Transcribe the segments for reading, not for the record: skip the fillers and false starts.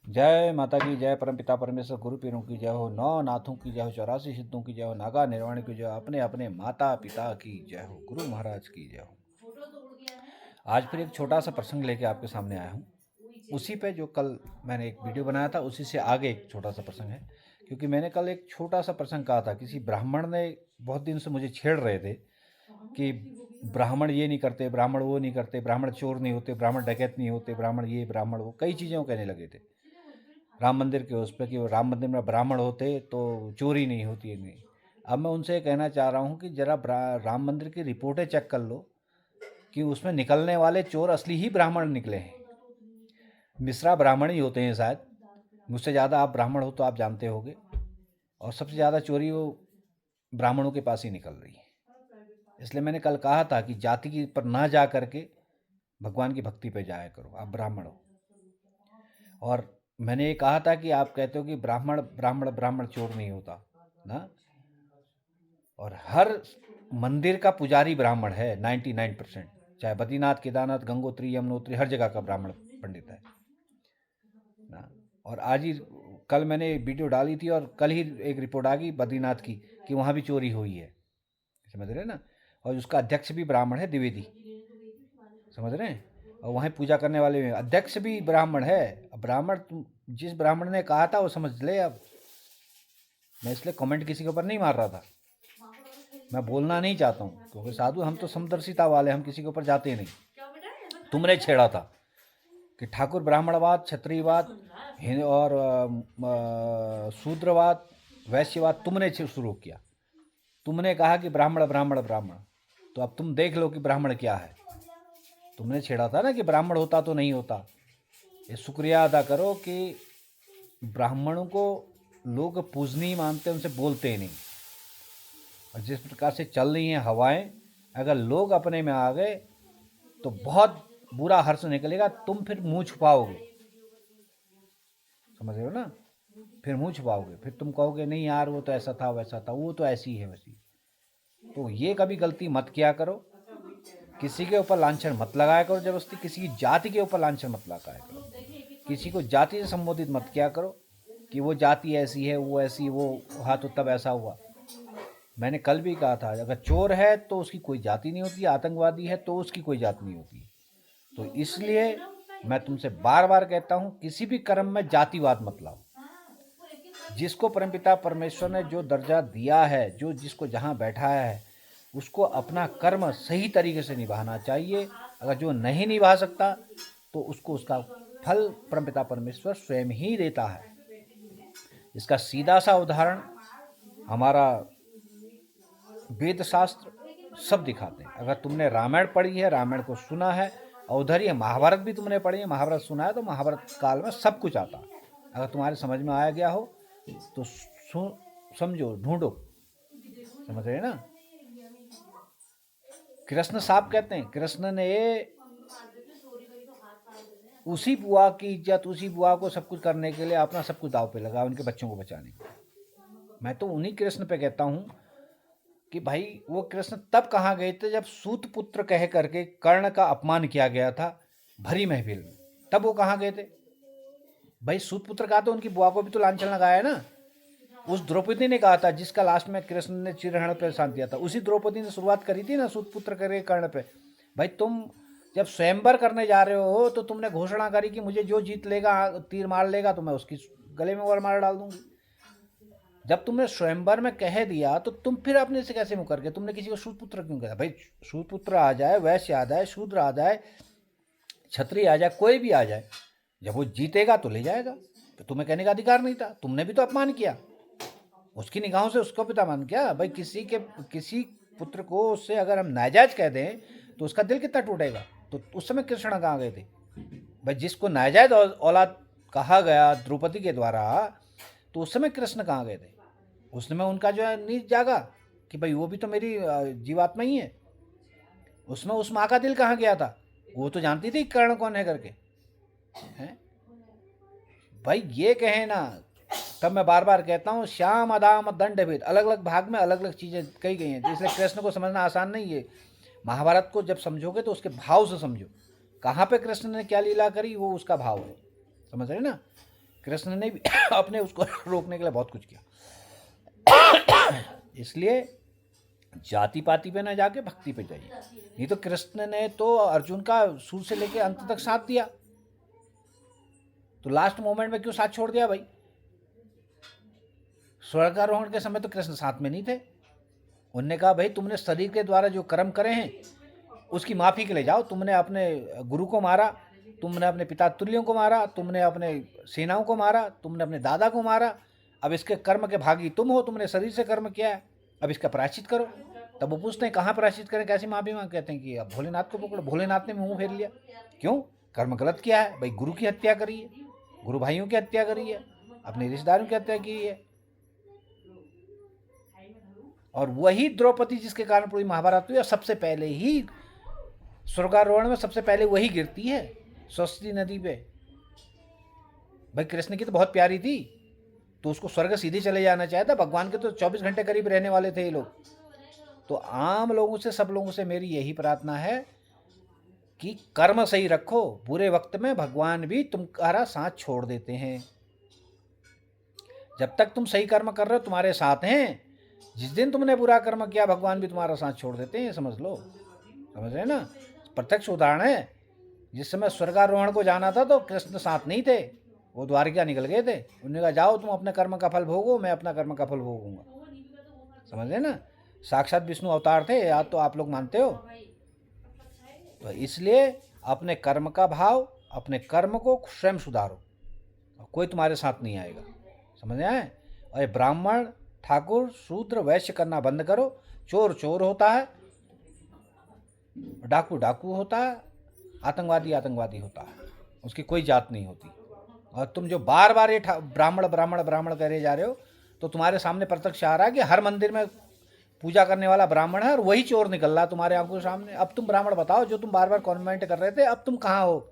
जय माता की जय, परमपिता परमेश्वर गुरु पीरों की जय हो, नौ नाथों की जय हो, 84 सिद्धों की जय हो, नागा निर्वाण की जय हो, अपने अपने माता पिता की जय हो, गुरु महाराज की जय हो। आज फिर एक छोटा सा प्रसंग लेके आपके सामने आया हूँ। उसी पे जो कल मैंने एक वीडियो बनाया था उसी से आगे एक छोटा सा प्रसंग है। क्योंकि मैंने कल एक छोटा सा प्रसंग कहा था, किसी ब्राह्मण ने बहुत दिन से मुझे छेड़ रहे थे कि ब्राह्मण ये नहीं करते, ब्राह्मण वो नहीं करते, ब्राह्मण चोर नहीं होते, ब्राह्मण डकैत नहीं होते, ब्राह्मण ये ब्राह्मण वो, कई चीज़ें वो कहने लगे थे राम मंदिर के उस पर कि वो राम मंदिर में ब्राह्मण होते तो चोरी नहीं होती है। नहीं, अब मैं उनसे कहना चाह रहा हूँ कि जरा राम मंदिर की रिपोर्टें चेक कर लो कि उसमें निकलने वाले चोर असली ही ब्राह्मण निकले हैं। मिश्रा ब्राह्मण ही होते हैं शायद, मुझसे ज़्यादा आप ब्राह्मण हो तो आप जानते होंगे। और सबसे ज़्यादा चोरी वो ब्राह्मणों के पास ही निकल रही है। इसलिए मैंने कल कहा था कि जाति की पर ना जा करके भगवान की भक्ति पे जाया करो, आप ब्राह्मण हो। और मैंने ये कहा था कि आप कहते हो कि ब्राह्मण ब्राह्मण ब्राह्मण चोर नहीं होता ना, और हर मंदिर का पुजारी ब्राह्मण है 99%। चाहे बद्रीनाथ, केदारनाथ, गंगोत्री, यमुनोत्री, हर जगह का ब्राह्मण पंडित है ना। और आज ही कल मैंने वीडियो डाली थी और कल ही एक रिपोर्ट आ गई बद्रीनाथ की कि वहाँ भी चोरी हुई है, समझ रहे हैं ना। और उसका अध्यक्ष भी ब्राह्मण है, द्विवेदी, समझ रहे हैं। और वहीं पूजा करने वाले में अध्यक्ष भी ब्राह्मण है। अब ब्राह्मण जिस ब्राह्मण ने कहा था वो समझ ले। अब मैं इसलिए कमेंट किसी के ऊपर नहीं मार रहा था, मैं बोलना नहीं चाहता हूँ क्योंकि साधु हम तो समदर्शिता वाले, हम किसी के ऊपर जाते नहीं। तुमने छेड़ा था कि ठाकुर ब्राह्मणवाद, क्षत्रियवाद और शूद्रवाद, वैश्यवाद तुमने शुरू किया। तुमने कहा कि ब्राह्मण ब्राह्मण ब्राह्मण, तो अब तुम देख लो कि ब्राह्मण क्या है। तुमने छेड़ा था ना कि ब्राह्मण होता तो नहीं होता। ये शुक्रिया अदा करो कि ब्राह्मणों को लोग पूजनीय मानते, उनसे बोलते ही नहीं। और जिस प्रकार से चल रही हैं हवाएं, अगर लोग अपने में आ गए तो बहुत बुरा हर्ष निकलेगा। तुम फिर मुंह छुपाओगे, समझ रहे हो ना। फिर मुंह छुपाओगे, फिर तुम कहोगे नहीं यार वो तो ऐसा था वैसा था, वो तो ऐसी है वैसी। तो ये कभी गलती मत किया करो। किसी के ऊपर लांछन मत लगाया करो जबरदस्ती, किसी की जाति के ऊपर लांछन मत लगाया करो, किसी को जाति से संबोधित मत किया करो कि वो जाति ऐसी है, वो ऐसी, वो हाँ तो तब ऐसा हुआ। मैंने कल भी कहा था, अगर चोर है तो उसकी कोई जाति नहीं होती, आतंकवादी है तो उसकी कोई जाति नहीं होती। तो इसलिए मैं तुमसे बार बार कहता हूँ, किसी भी कर्म में जातिवाद मत लाओ। जिसको परमपिता परमेश्वर ने जो दर्जा दिया है, जो जिसको जहाँ बैठाया है, उसको अपना कर्म सही तरीके से निभाना चाहिए। अगर जो नहीं निभा सकता तो उसको उसका फल परमपिता परमेश्वर स्वयं ही देता है। इसका सीधा सा उदाहरण हमारा वेद शास्त्र सब दिखाते हैं। अगर तुमने रामायण पढ़ी है, रामायण को सुना है, और उधर ही महाभारत भी तुमने पढ़ी है, महाभारत सुना है, तो महाभारत काल में सब कुछ आता है। अगर तुम्हारे समझ में आया गया हो तो समझो, ढूंढो, समझ रहे हैं ना। कृष्ण साहब कहते हैं, कृष्ण ने उसी बुआ की इज्जत, उसी बुआ को सब कुछ करने के लिए अपना सब कुछ दाव पे लगा, उनके बच्चों को बचाने के लिए। मैं तो उन्हीं कृष्ण पे कहता हूँ कि भाई वो कृष्ण तब कहाँ गए थे जब सूत पुत्र कह करके कर्ण का अपमान किया गया था भरी महफिल में, तब वो कहाँ गए थे भाई। सूत पुत्र कहा तो उनकी बुआ को भी तो लांछन लगाया ना। उस द्रौपदी ने कहा था, जिसका लास्ट में कृष्ण ने चिरहरण पे शांत दिया था, उसी द्रौपदी ने शुरुआत करी थी ना सूत पुत्र करके कर्ण पे। भाई तुम जब स्वयंवर करने जा रहे हो तो तुमने घोषणा करी कि मुझे जो जीत लेगा, तीर मार लेगा, तो मैं उसकी गले में और मार डाल दूंगी। जब तुमने स्वयंवर में कह दिया तो तुम फिर अपने से कैसे मुकर गए। तुमने किसी को सूतपुत्र क्यों कहा भाई। सूतपुत्र आ जाए, वैश्य आ जाए, शूद्र आ जाए, क्षत्रिय आ जाए, कोई भी आ जाए, जब वो जीतेगा तो ले जाएगा। तो तुम्हें कहने का अधिकार नहीं था, तुमने भी तो अपमान किया। उसकी निगाहों से उसको पिता मान किया भाई। किसी पुत्र को उससे अगर हम नाजायज कह दें तो उसका दिल कितना टूटेगा। तो उस समय कृष्ण कहाँ गए थे भाई। जिसको नाजायज औलाद कहा गया द्रौपदी के द्वारा, तो उस समय कृष्ण कहाँ गए थे। उस समय उनका जो है नीच जागा कि भाई वो भी तो मेरी जीवात्मा ही है। उसमें उस माँ का दिल कहाँ गया था। वो तो जानती थी कर्ण कौन है करके, हैं भाई। ये कहे ना, तब मैं बार बार कहता हूँ, श्याम अदाम दंड भेद, अलग अलग भाग में अलग अलग चीज़ें कही गई हैं। इसलिए कृष्ण को समझना आसान नहीं है। महाभारत को जब समझोगे तो उसके भाव से समझो, कहाँ पे कृष्ण ने क्या लीला करी, वो उसका भाव है, समझ रहे ना। कृष्ण ने भी अपने उसको रोकने के लिए बहुत कुछ किया। इसलिए जाति पाति पे ना जाके भक्ति पे जाइए। नहीं तो कृष्ण ने तो अर्जुन का शुरू से लेके अंत तक साथ दिया, तो लास्ट मोमेंट में क्यों साथ छोड़ दिया भाई? स्वर्गारोहण के समय तो कृष्ण साथ में नहीं थे। उन्होंने कहा भाई तुमने शरीर के द्वारा जो कर्म करे हैं उसकी माफी के लिए जाओ। तुमने अपने गुरु को मारा, तुमने अपने पिता तुल्यों को मारा, तुमने अपने सेनाओं को मारा, तुमने अपने दादा को मारा, अब इसके कर्म के भागी तुम हो, तुमने शरीर से कर्म किया है, अब इसका प्रायश्चित करो। तब वो पूछते हैं कहाँ प्रायश्चित करें, कैसी माफी मांग? कहते हैं कि अब भोलेनाथ को पकड़ो। भोलेनाथ ने मुंह फेर लिया, क्यों? कर्म गलत किया है भाई, गुरु की हत्या करी है, गुरु भाइयों की हत्या करी है, अपने रिश्तेदारों की हत्या की है। और वही द्रौपदी जिसके कारण पूरी महाभारत हुई, और सबसे पहले ही स्वर्गारोहण में सबसे पहले वही गिरती है सरस्वती नदी पे। भाई कृष्ण की तो बहुत प्यारी थी, तो उसको स्वर्ग सीधे चले जाना चाहता। भगवान के तो 24 घंटे करीब रहने वाले थे ये लोग। तो आम लोगों से, सब लोगों से मेरी यही प्रार्थना है कि कर्म सही रखो। बुरे वक्त में भगवान भी तुम्हारा साथ छोड़ देते हैं। जब तक तुम सही कर्म कर रहे हो तुम्हारे साथ हैं, जिस दिन तुमने बुरा कर्म किया भगवान भी तुम्हारा साथ छोड़ देते हैं, समझ लो। समझ रहे ना? प्रत्यक्ष उदाहरण है। जिस समय स्वर्गारोहण को जाना था तो कृष्ण साथ नहीं थे, वो द्वारिका निकल गए थे। उन्होंने कहा जाओ तुम अपने कर्म का फल भोगो, मैं अपना कर्म का फल भोगूंगा। समझ रहे ना? साक्षात विष्णु अवतार थे, या तो आप लोग मानते हो। तो इसलिए अपने कर्म का भाव, अपने कर्म को स्वयं सुधारो, कोई तुम्हारे साथ नहीं आएगा। समझ आए? और ब्राह्मण, ठाकुर, शूद्र, वैश्य करना बंद करो। चोर चोर होता है, डाकू डाकू होता है, आतंकवादी आतंकवादी होता है, उसकी कोई जात नहीं होती। और तुम जो बार बार ये ब्राह्मण ब्राह्मण ब्राह्मण करे जा रहे हो, तो तुम्हारे सामने प्रत्यक्ष आ रहा है कि हर मंदिर में पूजा करने वाला ब्राह्मण है और वही चोर निकल रहा है तुम्हारे आंखों के सामने। अब तुम ब्राह्मण बताओ, जो तुम बार बार कॉन्वेंट कर रहे थे, अब तुम कहाँ हो?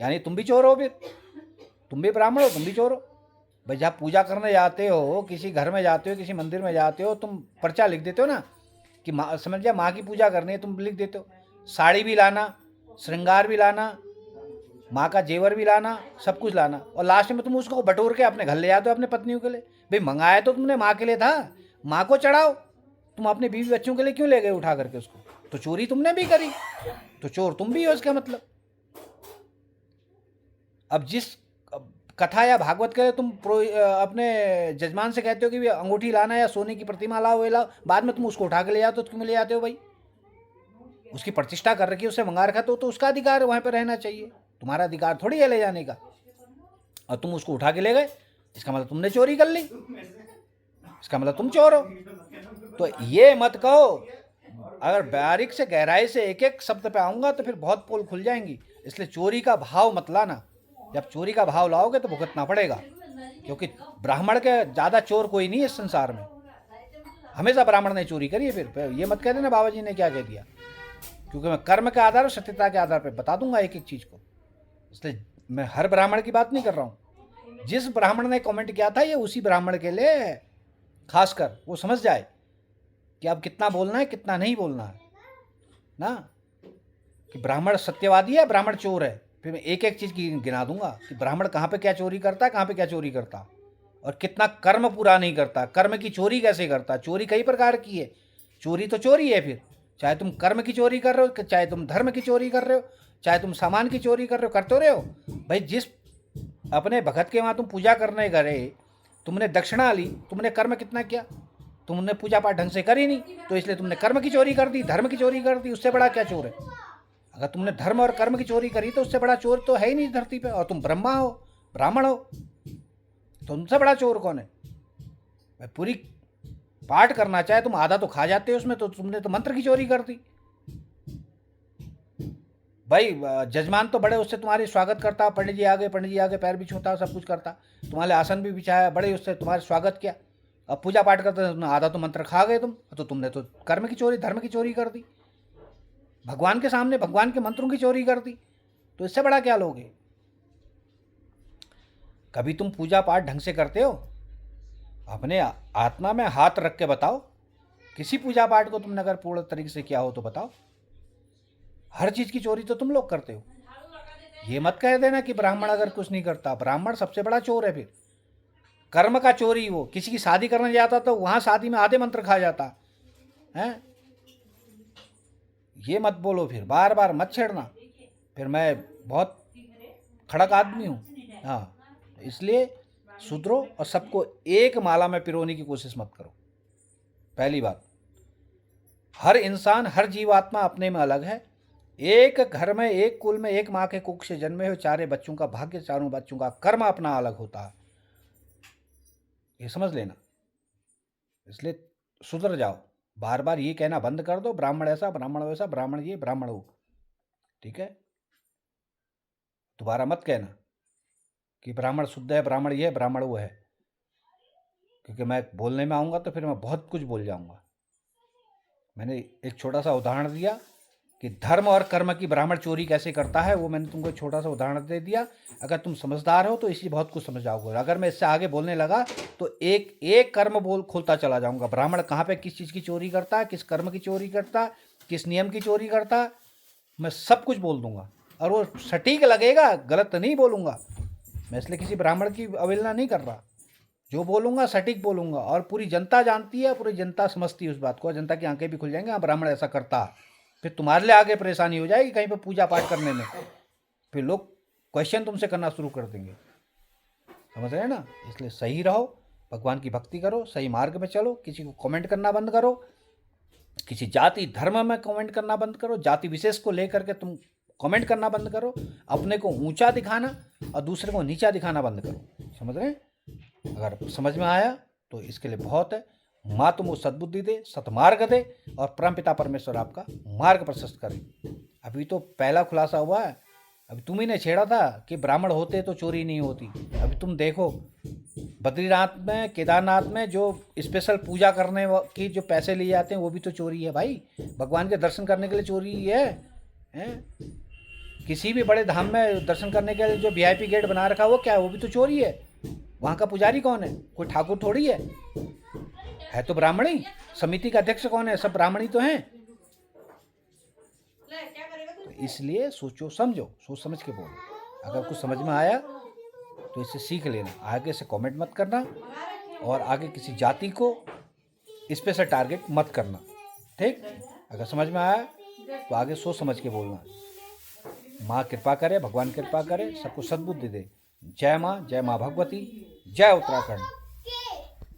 यानी तुम भी चोर हो, फिर तुम भी ब्राह्मण हो, तुम भी चोर हो। भाई जहाँ पूजा करने जाते हो, किसी घर में जाते हो, किसी मंदिर में जाते हो, तुम पर्चा लिख देते हो ना कि माँ, समझ गया, माँ की पूजा करनी है, तुम लिख देते हो। साड़ी भी लाना, श्रृंगार भी लाना, माँ का जेवर भी लाना, सब कुछ लाना, और लास्ट में तुम उसको बटोर के अपने घर ले जाते हो अपने पत्नियों के लिए। भाई मंगाया तो तुमने माँ के लिए था, माँ को चढ़ाओ। तुम अपने बीवी बच्चों के लिए क्यों ले गए उठा करके उसको? तो चोरी तुमने भी करी, तो चोर तुम भी हो इसका मतलब। अब जिस कथा या भागवत के लिए तुम अपने जजमान से कहते हो कि अंगूठी लाना या सोने की प्रतिमा लाओ, वे लाओ, बाद में तुम उसको उठा के ले जाते हो, तो क्यों ले जाते हो भाई? उसकी प्रतिष्ठा कर रखी है, उससे मंगा रखा, तो उसका अधिकार वहाँ पर रहना चाहिए। तुम्हारा अधिकार थोड़ी है ले जाने का। और तुम उसको उठा के ले गए, इसका मतलब तुमने चोरी कर ली, इसका मतलब तुम चोर हो। तो ये मत कहो। अगर बारीक से गहराई से एक एक शब्द पे आऊँगा तो फिर बहुत पोल खुल जाएंगी। इसलिए चोरी का भाव मत लाना। जब चोरी का भाव लाओगे तो भुगतना पड़ेगा, क्योंकि ब्राह्मण के ज़्यादा चोर कोई नहीं है इस संसार में। हमेशा ब्राह्मण ने चोरी करी है। फिर ये मत कह देना बाबा जी ने क्या कह दिया, क्योंकि मैं कर्म के आधार और सत्यता के आधार पर बता दूंगा एक एक चीज़ को। इसलिए मैं हर ब्राह्मण की बात नहीं कर रहा हूँ। जिस ब्राह्मण ने कमेंट किया था ये उसी ब्राह्मण के लिए खासकर, वो समझ जाए कि अब कितना बोलना है कितना नहीं बोलना है ना। कि ब्राह्मण सत्यवादी है, ब्राह्मण चोर है। फिर मैं एक एक चीज़ की गिना दूंगा कि ब्राह्मण कहाँ पे क्या चोरी करता है, कहाँ पे क्या चोरी करता, और कितना कर्म पूरा नहीं करता, कर्म की चोरी कैसे करता। चोरी कई प्रकार की है, चोरी तो चोरी है। फिर चाहे तुम कर्म की चोरी कर रहे हो, चाहे तुम धर्म की चोरी कर रहे हो, चाहे तुम सामान की चोरी कर रहे हो, करते रहे हो भाई। जिस अपने भगत के वहाँ तुम पूजा करने गए, तुमने दक्षिणा ली, तुमने कर्म कितना किया? तुमने पूजा पाठ ढंग से करी नहीं, तो इसलिए तुमने कर्म की चोरी कर दी, धर्म की चोरी कर दी। उससे बड़ा क्या चोर है? अगर तुमने धर्म और कर्म की चोरी करी तो उससे बड़ा चोर तो है ही नहीं धरती पे। और तुम ब्रह्मा हो, ब्राह्मण हो, तो तुमसे बड़ा चोर कौन है भाई? पूरी पाठ करना चाहे तुम आधा तो खा जाते हो उसमें, तो तुमने तो मंत्र की चोरी कर दी भाई। जजमान तो बड़े उससे तुम्हारी स्वागत करता, पंडित जी आ गए, पंडित जी आ गए, पैर भी छूता, सब कुछ करता, तुम्हारे आसन भी बिछाया, बड़े उससे तुम्हारे स्वागत किया। अब पूजा पाठ करते आधा तो मंत्र खा गए तुम, तो तुमने तो कर्म की चोरी, धर्म की चोरी कर दी, भगवान के सामने भगवान के मंत्रों की चोरी कर दी। तो इससे बड़ा क्या लोगे? कभी तुम पूजा पाठ ढंग से करते हो? अपने आत्मा में हाथ रख के बताओ, किसी पूजा पाठ को तुमने अगर पूर्ण तरीके से किया हो तो बताओ। हर चीज़ की चोरी तो तुम लोग करते हो। ये मत कह देना कि ब्राह्मण अगर कुछ नहीं करता, ब्राह्मण सबसे बड़ा चोर है। फिर कर्म का चोरी, वो किसी की शादी करने जाता तो वहां शादी में आधे मंत्र खा जाता है। ये मत बोलो, फिर बार बार मत छेड़ना, फिर मैं बहुत खड़क आदमी हूँ। हाँ, इसलिए सुधरो और सबको एक माला में पिरोने की कोशिश मत करो। पहली बात, हर इंसान, हर जीवात्मा अपने में अलग है। एक घर में, एक कुल में, एक माँ के कुख से जन्मे हुए चारे बच्चों का भाग्य, चारों बच्चों का कर्म अपना अलग होता है, ये समझ लेना। इसलिए सुधर जाओ, बार बार ये कहना बंद कर दो, ब्राह्मण ऐसा, ब्राह्मण वैसा, ब्राह्मण ये, ब्राह्मण वो। ठीक है, दोबारा मत कहना कि ब्राह्मण शुद्ध है, ब्राह्मण ये है, ब्राह्मण वो है, क्योंकि मैं बोलने में आऊँगा तो फिर मैं बहुत कुछ बोल जाऊँगा। मैंने एक छोटा सा उदाहरण दिया कि धर्म और कर्म की ब्राह्मण चोरी कैसे करता है, वो मैंने तुमको एक छोटा सा उदाहरण दे दिया। अगर तुम समझदार हो तो इसी बहुत कुछ समझ जाओगे। अगर मैं इससे आगे बोलने लगा तो एक एक कर्म बोल खोलता चला जाऊंगा। ब्राह्मण कहाँ पे किस चीज़ की चोरी करता है, किस कर्म की चोरी करता है, किस नियम की चोरी करता है, मैं सब कुछ बोल दूंगा और वो सटीक लगेगा, गलत नहीं बोलूँगा मैं। इसलिए किसी ब्राह्मण की अवहेलना नहीं कर रहा, जो बोलूँगा सटीक बोलूँगा। और पूरी जनता जानती है, पूरी जनता समझती है उस बात को, जनता की आंखें भी खुल जाएंगी, हाँ ब्राह्मण ऐसा करता है। फिर तुम्हारे लिए आगे परेशानी हो जाएगी कहीं पे पूजा पाठ करने में, फिर लोग क्वेश्चन तुमसे करना शुरू कर देंगे। समझ रहे हैं ना? इसलिए सही रहो, भगवान की भक्ति करो, सही मार्ग में चलो, किसी को कमेंट करना बंद करो, किसी जाति धर्म में कमेंट करना बंद करो, जाति विशेष को लेकर के तुम कमेंट करना बंद करो, अपने को ऊंचा दिखाना और दूसरे को नीचा दिखाना बंद करो। समझ रहे हैं? अगर समझ में आया तो इसके लिए बहुत है। माँ तुमको सद्बुद्धि दे, सतमार्ग दे और परमपिता परमेश्वर आपका मार्ग प्रशस्त करे। अभी तो पहला खुलासा हुआ है, अभी तुम ही ने छेड़ा था कि ब्राह्मण होते तो चोरी नहीं होती। अभी तुम देखो, बद्रीनाथ में, केदारनाथ में जो स्पेशल पूजा करने की जो पैसे लिए जाते हैं वो भी तो चोरी है भाई। भगवान के दर्शन करने के लिए चोरी ही है? किसी भी बड़े धाम में दर्शन करने के लिए जो वीआईपी गेट बना रखा है वो क्या है? वो भी तो चोरी है। वहाँ का पुजारी कौन है? कोई ठाकुर थोड़ी है तो ब्राह्मणी। समिति का अध्यक्ष कौन है? सब ब्राह्मणी तो हैं। तो इसलिए सोचो समझो, सोच समझ के बोलो। अगर कुछ समझ में आया तो इससे सीख लेना, आगे से कमेंट मत करना और आगे किसी जाति को स्पेशल टारगेट मत करना। ठीक? अगर समझ में आया तो आगे सोच समझ के बोलना। माँ कृपा करे, भगवान कृपा करे, सबको सद्बुद्धि दे। जय माँ, जय माँ भगवती, जय उत्तराखंड।